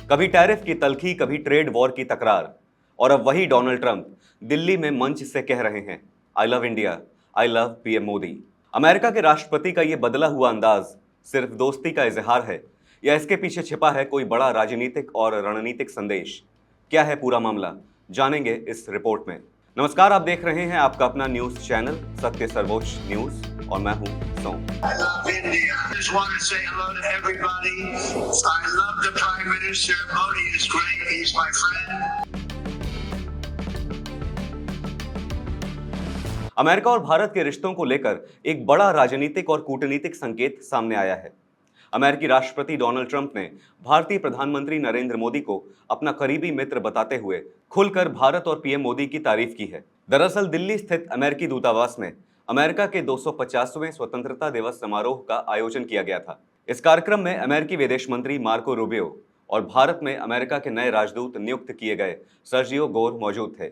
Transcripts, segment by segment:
कभी टैरिफ की तल्खी, कभी ट्रेड वॉर की तकरार, और अब वही डोनाल्ड ट्रंप दिल्ली में मंच से कह रहे हैं, I love India, I love PM Modi. America के राष्ट्रपति का यह बदला हुआ अंदाज सिर्फ दोस्ती का इजहार है या इसके पीछे छिपा है कोई बड़ा राजनीतिक और रणनीतिक संदेश? क्या है पूरा मामला, जानेंगे इस रिपोर्ट में। नमस्कार, आप देख रहे हैं आपका अपना न्यूज चैनल सत्य सर्वोच्च न्यूज और मैं हूं सोम। I love India. I just want to say hello to everybody. I love the Prime Minister. Modi is great. He's my friend. America और भारत के रिश्तों को लेकर एक बड़ा राजनीतिक और कूटनीतिक संकेत सामने आया है। अमेरिकी राष्ट्रपति डोनाल्ड ट्रंप ने भारतीय प्रधानमंत्री नरेंद्र मोदी को अपना करीबी मित्र बताते हुए खुलकर भारत और पीएम मोदी की तारीफ की है। दरअसल दिल्ली स्थित अमेरिकी दूतावास में अमेरिका के 250वें स्वतंत्रता दिवस समारोह का आयोजन किया गया था। इस कार्यक्रम में अमेरिकी विदेश मंत्री मार्को रूबियो और भारत में अमेरिका के नए राजदूत नियुक्त किए गए सर्जियो गोर मौजूद थे।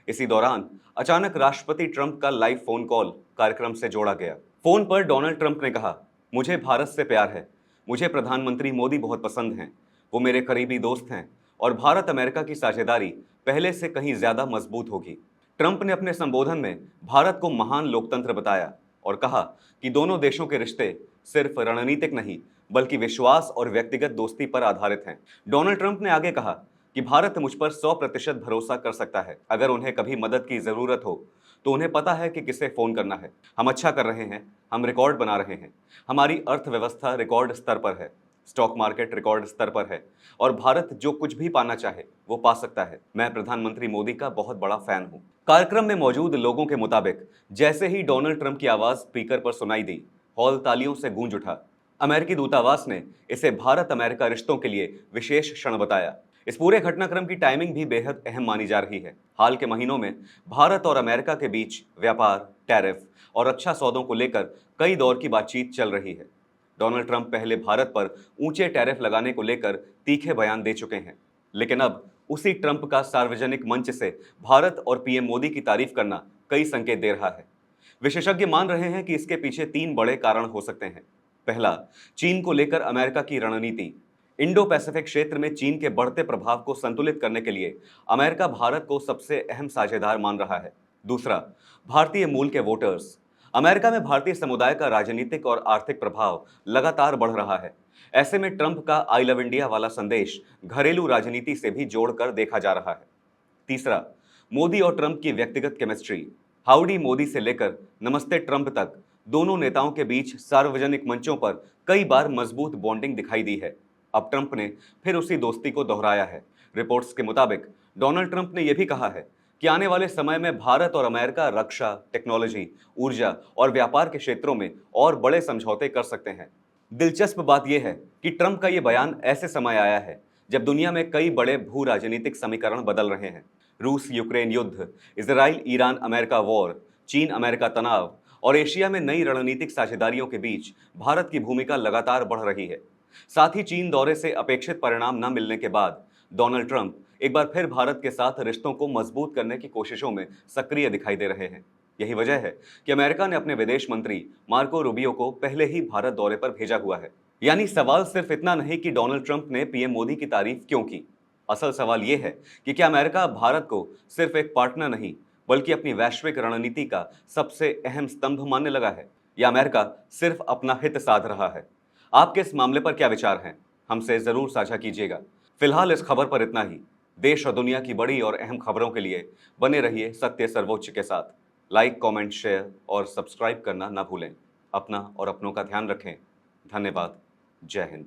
इसी दौरान अचानक राष्ट्रपति ट्रंप का लाइव फोन कॉल कार्यक्रम से जोड़ा गया। फोन पर डोनाल्ड ट्रंप ने कहा, मुझे भारत से प्यार है, मुझे प्रधानमंत्री मोदी बहुत पसंद हैं, वो मेरे करीबी दोस्त हैं और भारत अमेरिका की साझेदारी पहले से कहीं ज्यादा मजबूत होगी। ट्रंप ने अपने संबोधन में भारत को महान लोकतंत्र बताया और कहा कि दोनों देशों के रिश्ते सिर्फ रणनीतिक नहीं बल्कि विश्वास और व्यक्तिगत दोस्ती पर आधारित हैं। डोनाल्ड ट्रंप ने आगे कहा कि भारत मुझ पर 100% भरोसा कर सकता है। अगर उन्हें कभी मदद की जरूरत हो तो उन्हें पता है कि किसे फोन करना है। हम अच्छा कर रहे हैं, हम रिकॉर्ड बना रहे हैं, हमारी अर्थव्यवस्था रिकॉर्ड स्तर पर है, स्टॉक मार्केट रिकॉर्ड स्तर पर है और भारत जो कुछ भी पाना चाहे वो पा सकता है। मैं प्रधानमंत्री मोदी का बहुत बड़ा फैन हूं। कार्यक्रम में मौजूद लोगों के मुताबिक जैसे ही डोनाल्ड ट्रंप की आवाज स्पीकर पर सुनाई दी, हॉल तालियों से गूंज उठा। अमेरिकी दूतावास ने इसे भारत अमेरिका रिश्तों के लिए विशेष क्षण बताया। इस पूरे घटनाक्रम की टाइमिंग भी बेहद अहम मानी जा रही है। हाल के महीनों में भारत और अमेरिका के बीच व्यापार, टैरिफ और रक्षा सौदों को लेकर कई दौर की बातचीत चल रही है। डोनाल्ड ट्रंप पहले भारत पर ऊंचे टैरिफ लगाने को लेकर तीखे बयान दे चुके हैं, लेकिन अब उसी ट्रंप का सार्वजनिक मंच से भारत और पीएम मोदी की तारीफ करना कई संकेत दे रहा है। विशेषज्ञ मान रहे हैं कि इसके पीछे 3 बड़े कारण हो सकते हैं। पहला, चीन को लेकर अमेरिका की रणनीति। इंडो पैसिफिक क्षेत्र में चीन के बढ़ते प्रभाव को संतुलित करने के लिए अमेरिका भारत को सबसे अहम साझेदार मान रहा है। दूसरा, भारतीय मूल के वोटर्स। अमेरिका में भारतीय समुदाय का राजनीतिक और आर्थिक प्रभाव लगातार बढ़ रहा है। ऐसे में ट्रंप का आई लव इंडिया वाला संदेश घरेलू राजनीति से भी जोड़कर देखा जा रहा है। तीसरा, मोदी और ट्रंप की व्यक्तिगत केमिस्ट्री। हाउडी मोदी से लेकर नमस्ते ट्रंप तक दोनों नेताओं के बीच सार्वजनिक मंचों पर कई बार मजबूत बॉन्डिंग दिखाई दी है। अब ट्रंप ने फिर उसी दोस्ती को दोहराया है। रिपोर्ट्स के मुताबिक डोनाल्ड ट्रंप ने यह भी कहा है कि आने वाले समय में भारत और अमेरिका रक्षा, टेक्नोलॉजी, ऊर्जा और व्यापार के क्षेत्रों में और बड़े समझौते कर सकते हैं। दिलचस्प बात यह है कि ट्रंप का यह बयान ऐसे समय आया है जब दुनिया में कई बड़े भू राजनीतिक समीकरण बदल रहे हैं। रूस यूक्रेन युद्ध, इजराइल ईरान अमेरिका वॉर, चीन अमेरिका तनाव और एशिया में नई रणनीतिक साझेदारियों के बीच भारत की भूमिका लगातार बढ़ रही है। साथ ही चीन दौरे से अपेक्षित परिणाम न मिलने के बाद डोनाल्ड ट्रंप एक बार फिर भारत के साथ रिश्तों को मजबूत करने की कोशिशों में सक्रिय दिखाई दे रहे हैं। यही वजह है कि अमेरिका ने अपने विदेश मंत्री मार्को रूबियो को पहले ही भारत दौरे पर भेजा हुआ है। यानी सवाल सिर्फ इतना नहीं कि डोनाल्ड ट्रंप ने पीएम मोदी की तारीफ क्यों की। असल सवाल यह है कि क्या अमेरिका भारत को सिर्फ एक पार्टनर नहीं बल्कि अपनी वैश्विक रणनीति का सबसे अहम स्तंभ मानने लगा है, या अमेरिका सिर्फ अपना हित साध रहा है? आपके इस मामले पर क्या विचार हैं? हमसे जरूर साझा कीजिएगा। फिलहाल इस खबर पर इतना ही। देश और दुनिया की बड़ी और अहम खबरों के लिए बने रहिए सत्य सर्वोच्च के साथ। लाइक, कमेंट, शेयर और सब्सक्राइब करना ना भूलें। अपना और अपनों का ध्यान रखें। धन्यवाद। जय हिंद।